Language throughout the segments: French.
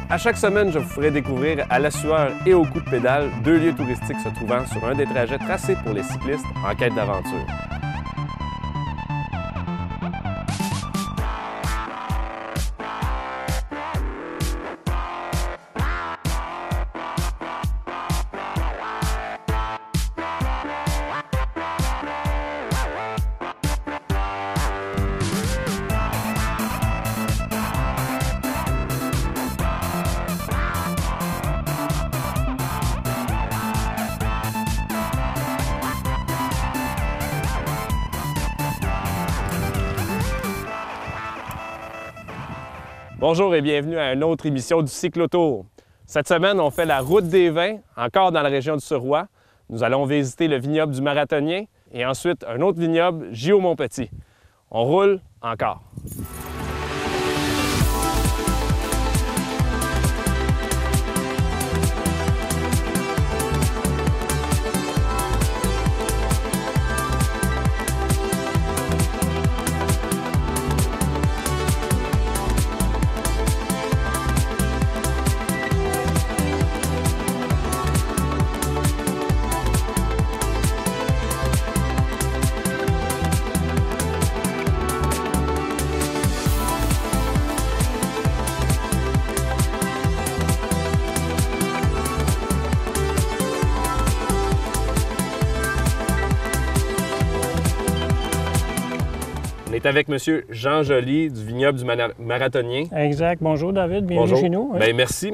À chaque semaine, je vous ferai découvrir à la sueur et au coup de pédale 2 lieux touristiques se trouvant sur un des trajets tracés pour les cyclistes en quête d'aventure. Bonjour et bienvenue à une autre émission du Cyclotour. Cette semaine, on fait la route des vins, encore dans la région du Suroît. Nous allons visiter le vignoble du Marathonien et ensuite un autre vignoble, Giots-Montpetit. On roule encore. On est avec M. Jean Joly du vignoble du Marathonien. Exact. Bonjour David, bienvenue chez nous. Bien, merci.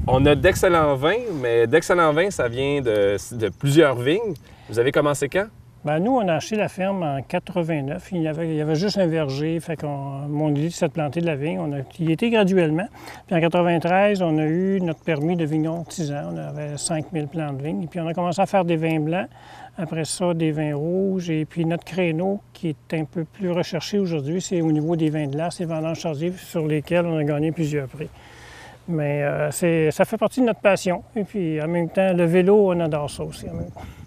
On a d'excellents vins, mais d'excellents vins, ça vient de plusieurs vignes. Vous avez commencé quand? Bien, nous, on a acheté la ferme en 89. Il y avait juste un verger, fait mon idée, c'est de planter de la vigne. Il était graduellement. Puis en 93, on a eu notre permis de vigneron artisan. On avait 5000 plants de vigne. Puis on a commencé à faire des vins blancs. Après ça, des vins rouges. Et puis notre créneau, qui est un peu plus recherché aujourd'hui, c'est au niveau des vins de glace et vendanges tardives sur lesquels on a gagné plusieurs prix. Mais ça fait partie de notre passion. Et puis, en même temps, le vélo, on adore ça aussi.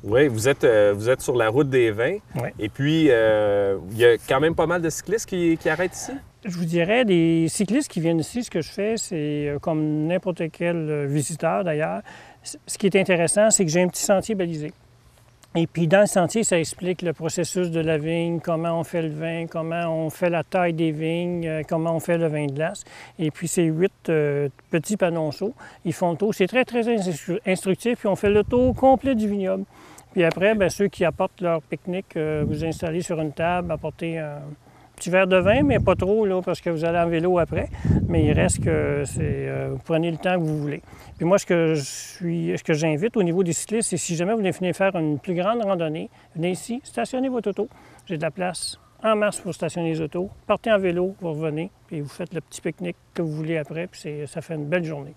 Oui, vous êtes sur la route des vins. Oui. Et puis, il y a quand même pas mal de cyclistes qui arrêtent ici? Je vous dirais, des cyclistes qui viennent ici, ce que je fais, c'est comme n'importe quel visiteur d'ailleurs. Ce qui est intéressant, c'est que j'ai un petit sentier balisé. Et puis, dans le sentier, ça explique le processus de la vigne, comment on fait le vin, comment on fait la taille des vignes, comment on fait le vin de glace. Et puis, ces 8 petits panonceaux, ils font le tour. C'est très, très instructif. Puis, on fait le tour complet du vignoble. Puis après, bien, ceux qui apportent leur pique-nique, vous installez sur une table, apportez un petit verre de vin, mais pas trop, là, parce que vous allez en vélo après. Mais il reste que vous prenez le temps que vous voulez. Puis moi, ce que j'invite au niveau des cyclistes, c'est si jamais vous venez faire une plus grande randonnée, venez ici, stationnez votre auto. J'ai de la place en masse pour stationner les autos. Partez en vélo, vous revenez, puis vous faites le petit pique-nique que vous voulez après, puis ça fait une belle journée.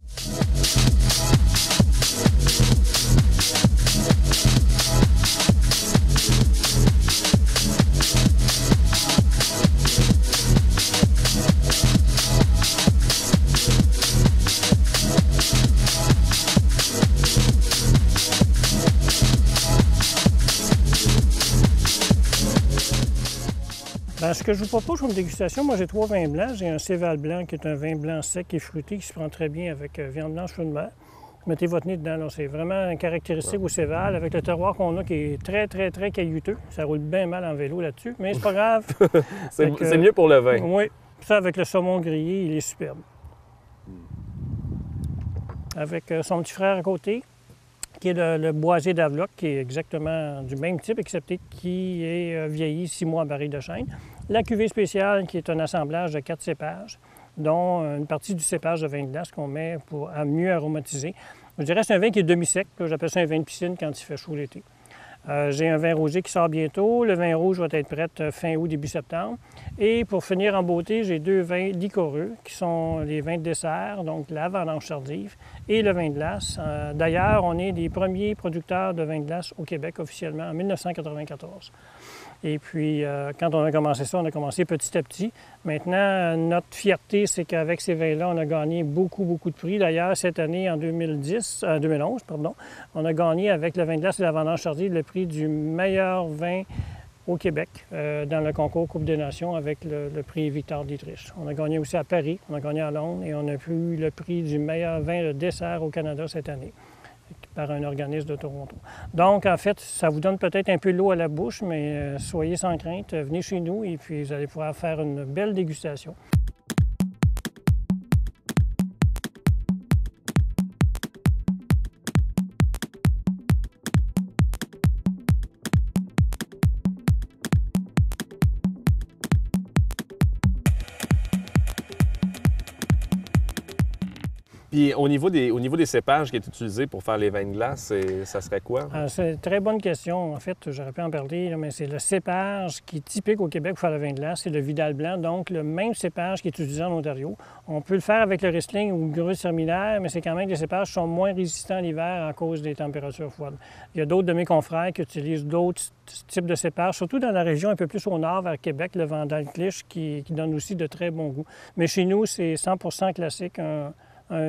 Bien, ce que je vous propose comme dégustation, moi j'ai 3 vins blancs. J'ai un Céval blanc qui est un vin blanc sec et fruité qui se prend très bien avec viande blanche fruits de mer. Mettez votre nez dedans, c'est vraiment caractéristique au Céval avec le terroir qu'on a qui est très, très, très caillouteux. Ça roule bien mal en vélo là-dessus, mais c'est pas grave. C'est mieux pour le vin. Oui, ça avec le saumon grillé, il est superbe. Avec son petit frère à côté, qui est le boisé d'Avloc, qui est exactement du même type, excepté qui est vieilli 6 mois en barrique de chêne. La cuvée spéciale, qui est un assemblage de 4 cépages, dont une partie du cépage de vin de glace qu'on met pour mieux aromatiser. Je dirais que c'est un vin qui est demi-sec. J'appelle ça un vin de piscine quand il fait chaud l'été. J'ai un vin rosé qui sort bientôt. Le vin rouge va être prêt fin août, début septembre. Et pour finir en beauté, j'ai 2 vins liquoreux qui sont les vins de dessert, donc la vendange tardive et le vin de glace. D'ailleurs, on est des premiers producteurs de vin de glace au Québec officiellement en 1994. Et puis, quand on a commencé ça, on a commencé petit à petit. Maintenant, notre fierté, c'est qu'avec ces vins-là, on a gagné beaucoup, beaucoup de prix. D'ailleurs, cette année, en 2011, on a gagné avec le vin de glace et la vendange tardive le prix du meilleur vin au Québec dans le concours Coupe des Nations avec le prix Victor Dietrich. On a gagné aussi à Paris, on a gagné à Londres et on a eu le prix du meilleur vin de dessert au Canada cette année par un organisme de Toronto. Donc, en fait, ça vous donne peut-être un peu l'eau à la bouche, mais soyez sans crainte, venez chez nous et puis vous allez pouvoir faire une belle dégustation. Puis au niveau des cépages qui est utilisé pour faire les vins de glace, ça serait quoi? C'est une très bonne question. En fait, j'aurais pu en parler, là, mais c'est le cépage qui est typique au Québec pour faire le vin de glace, c'est le Vidal blanc, donc le même cépage qui est utilisé en Ontario. On peut le faire avec le Riesling ou le Gewürztraminer, mais c'est quand même que les cépages sont moins résistants l'hiver à cause des températures froides. Il y a d'autres de mes confrères qui utilisent d'autres types de cépages, surtout dans la région un peu plus au nord, vers Québec, le Vandal-Cliche, qui donne aussi de très bons goûts. Mais chez nous, c'est 100% classique, un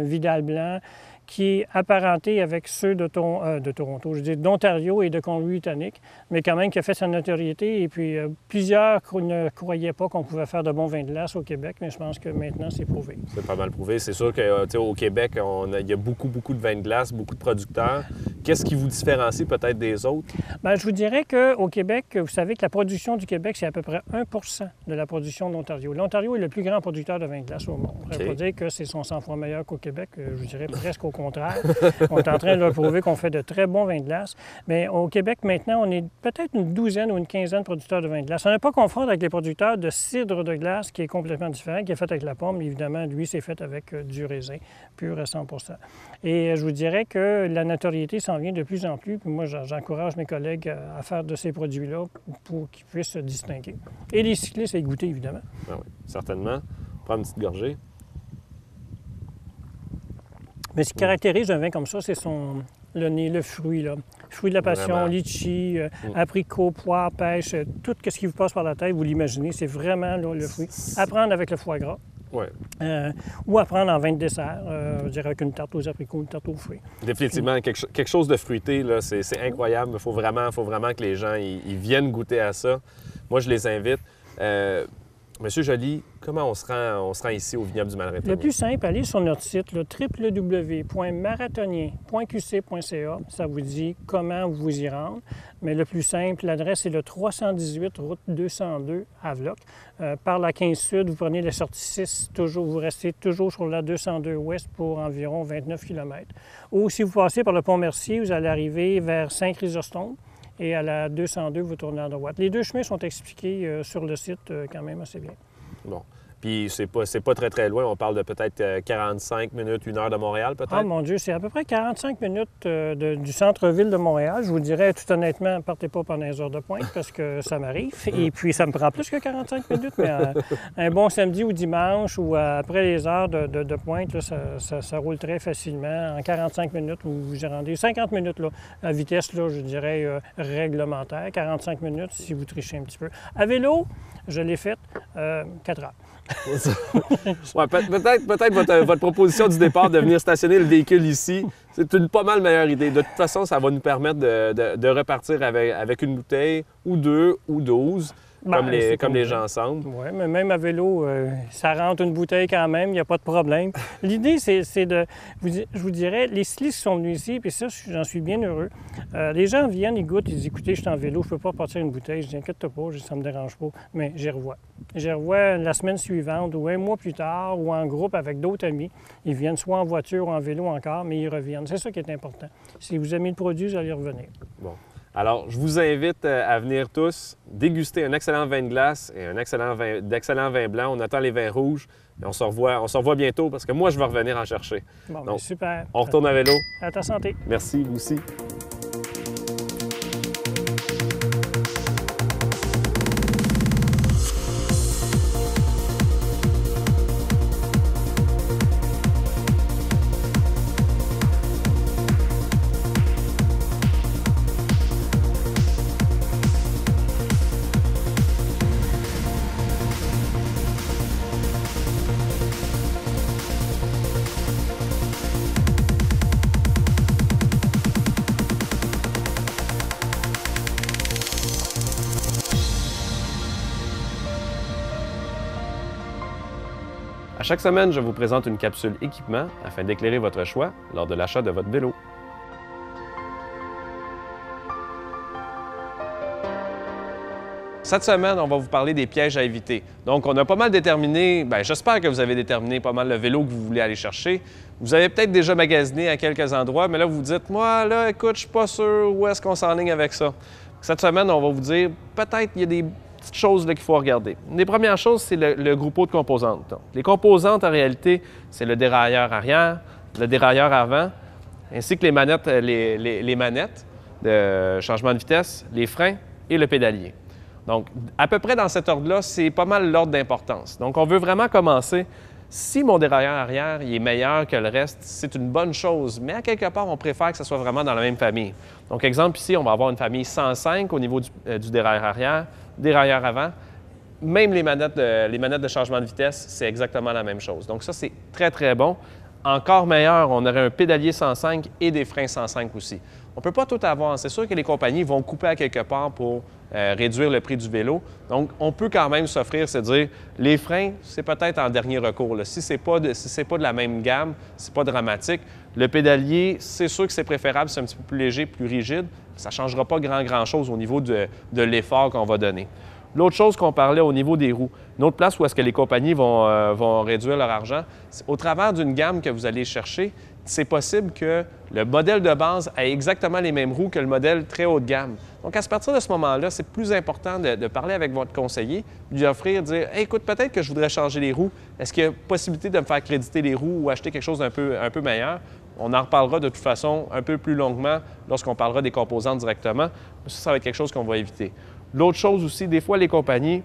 Vidal blanc qui est apparenté avec ceux de Toronto, je dis d'Ontario et de Colombie-Britannique, mais quand même qui a fait sa notoriété. Et puis, plusieurs ne croyaient pas qu'on pouvait faire de bons vins de glace au Québec, mais je pense que maintenant, c'est prouvé. C'est pas mal prouvé. C'est sûr qu'au Québec, il y a beaucoup de vins de glace, beaucoup de producteurs. Qu'est-ce qui vous différencie peut-être des autres? Bien, je vous dirais qu'au Québec, vous savez que la production du Québec, c'est à peu près 1 de la production de l'Ontario. L'Ontario est le plus grand producteur de vins de glace au monde. Ça ne veut pas dire que c'est 100 fois meilleur qu'au Québec. Je vous dirais presque au contraire. On est en train de leur prouver qu'on fait de très bons vins de glace. Mais au Québec, maintenant, on est peut-être une douzaine ou une quinzaine de producteurs de vins de glace. On n'a pas confondre avec les producteurs de cidre de glace, qui est complètement différent, qui est fait avec la pomme. Évidemment, lui, c'est fait avec du raisin pur à 100 Et je vous dirais que la notoriété s'en vient de plus en plus. Puis moi, j'encourage mes collègues à faire de ces produits-là pour qu'ils puissent se distinguer. Et les cyclistes à y goûter, évidemment. Ah oui, certainement. Prends une petite gorgée. Mais ce qui caractérise un vin comme ça, c'est le nez, le fruit, là. Fruit de la passion, Vraiment. litchi, abricot, poire, pêche, tout ce qui vous passe par la tête, vous l'imaginez, c'est vraiment là, le fruit. À prendre avec le foie gras. Ouais. Ou à prendre en vin de dessert, je dirais avec une tarte aux abricots, une tarte aux fruits. Définitivement, quelque chose de fruité, là, c'est incroyable. Il faut vraiment que les gens ils viennent goûter à ça. Moi, je les invite. Monsieur Joly, comment on se rend ici au vignoble du Marathonien? Le plus simple, allez sur notre site, www.marathonien.qc.ca. Ça vous dit comment vous y rendre. Mais le plus simple, l'adresse est le 318 route 202 à Vloc. Par la 15 Sud, vous prenez la sortie 6, vous restez toujours sur la 202 Ouest pour environ 29 km. Ou si vous passez par le Pont-Mercier, vous allez arriver vers Saint-Chrysostome. Et à la 202, vous tournez à droite. Les deux chemins sont expliqués sur le site quand même assez bien. Bon. Puis c'est pas très, très loin. On parle de peut-être 45 minutes, 1 heure de Montréal, peut-être? Ah, mon Dieu, c'est à peu près 45 minutes du centre-ville de Montréal. Je vous dirais, tout honnêtement, partez pas pendant les heures de pointe parce que ça m'arrive. Et puis, ça me prend plus que 45 minutes, mais un bon samedi ou dimanche ou après les heures de pointe, là, ça roule très facilement. En 45 minutes, vous vous y rendez. 50 minutes, là, à vitesse, là, je dirais, réglementaire. 45 minutes si vous trichez un petit peu. À vélo, je l'ai fait 4 heures. Ouais, peut-être votre proposition du départ de venir stationner le véhicule ici, c'est une pas mal meilleure idée. De toute façon, ça va nous permettre de repartir avec une bouteille ou 2 ou 12, comme les gens semblent. Oui, mais même à vélo, ça rentre une bouteille quand même, il n'y a pas de problème. L'idée, c'est de... Je vous dirais, les cyclistes qui sont venus ici, puis ça, j'en suis bien heureux. Les gens viennent, ils goûtent, ils disent « Écoutez, je suis en vélo, je ne peux pas partir une bouteille. » Je dis « Inquiète-toi pas, ça ne me dérange pas. » Mais j'y revois. J'y revois la semaine suivante ou un mois plus tard ou en groupe avec d'autres amis. Ils viennent soit en voiture ou en vélo encore, mais ils reviennent. C'est ça qui est important. Si vous aimez le produit, vous allez revenir. Bon. Alors, je vous invite à venir tous déguster un excellent vin de glace et un d'excellents vins blancs. On attend les vins rouges. Et on se revoit bientôt parce que moi, je vais revenir en chercher. Bon, donc, super. On retourne à vélo. À ta santé. Merci, vous aussi. chaque semaine, je vous présente une capsule équipement afin d'éclairer votre choix lors de l'achat de votre vélo. Cette semaine, on va vous parler des pièges à éviter. Donc, on a pas mal déterminé, j'espère que vous avez déterminé pas mal le vélo que vous voulez aller chercher. Vous avez peut-être déjà magasiné à quelques endroits, mais là, vous vous dites, moi, là, écoute, je suis pas sûr où est-ce qu'on s'enligne avec ça. Cette semaine, on va vous dire, peut-être qu'il y a des petites choses qu'il faut regarder. Une des premières choses, c'est le groupeau de composantes. Donc, les composantes, en réalité, c'est le dérailleur arrière, le dérailleur avant, ainsi que les manettes, les manettes de changement de vitesse, les freins et le pédalier. Donc, à peu près dans cet ordre-là, c'est pas mal l'ordre d'importance. Donc, on veut vraiment commencer. Si mon dérailleur arrière il est meilleur que le reste, c'est une bonne chose, mais à quelque part, on préfère que ce soit vraiment dans la même famille. Donc, exemple ici, on va avoir une famille 105 au niveau du dérailleur arrière, dérailleur avant. Même les manettes de changement de vitesse, c'est exactement la même chose. Donc, ça, c'est très, très bon. Encore meilleur, on aurait un pédalier 105 et des freins 105 aussi. On ne peut pas tout avoir. C'est sûr que les compagnies vont couper à quelque part pour réduire le prix du vélo. Donc, on peut quand même s'offrir, se dire, les freins, c'est peut-être en dernier recours. Là. Si ce n'est pas de la même gamme, c'est pas dramatique. Le pédalier, c'est sûr que c'est préférable, c'est un petit peu plus léger, plus rigide. Ça ne changera pas grand-chose au niveau de l'effort qu'on va donner. L'autre chose qu'on parlait au niveau des roues, une autre place où est-ce que les compagnies vont réduire leur argent, c'est au travers d'une gamme que vous allez chercher, c'est possible que le modèle de base ait exactement les mêmes roues que le modèle très haut de gamme. Donc, à partir de ce moment-là, c'est plus important de parler avec votre conseiller, lui offrir, dire hey, « écoute, peut-être que je voudrais changer les roues. Est-ce qu'il y a possibilité de me faire créditer les roues ou acheter quelque chose d'un peu meilleur? » On en reparlera de toute façon un peu plus longuement lorsqu'on parlera des composantes directement. Ça va être quelque chose qu'on va éviter. L'autre chose aussi, des fois, les compagnies,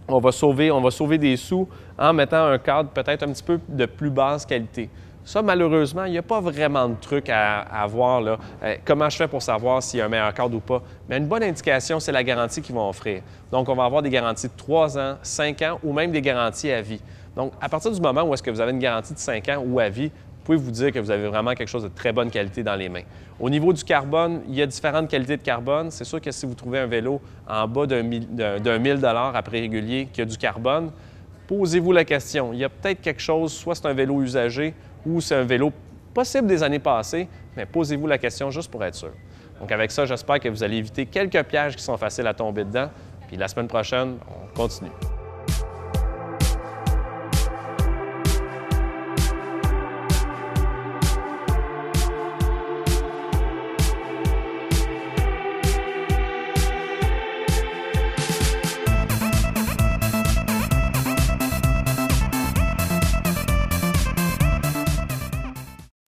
on va sauver des sous en mettant un cadre peut-être un petit peu de plus basse qualité. Ça, malheureusement, il n'y a pas vraiment de truc à avoir. Là. Comment je fais pour savoir s'il y a un meilleur cadre ou pas? Mais une bonne indication, c'est la garantie qu'ils vont offrir. Donc, on va avoir des garanties de 3 ans, 5 ans ou même des garanties à vie. Donc, à partir du moment où est-ce que vous avez une garantie de 5 ans ou à vie, vous pouvez vous dire que vous avez vraiment quelque chose de très bonne qualité dans les mains. Au niveau du carbone, il y a différentes qualités de carbone. C'est sûr que si vous trouvez un vélo en bas d'un 1 000 à prix régulier qui a du carbone, posez-vous la question. Il y a peut-être quelque chose, soit c'est un vélo usagé ou c'est un vélo possible des années passées, mais posez-vous la question juste pour être sûr. Donc avec ça, j'espère que vous allez éviter quelques pièges qui sont faciles à tomber dedans. Puis la semaine prochaine, on continue.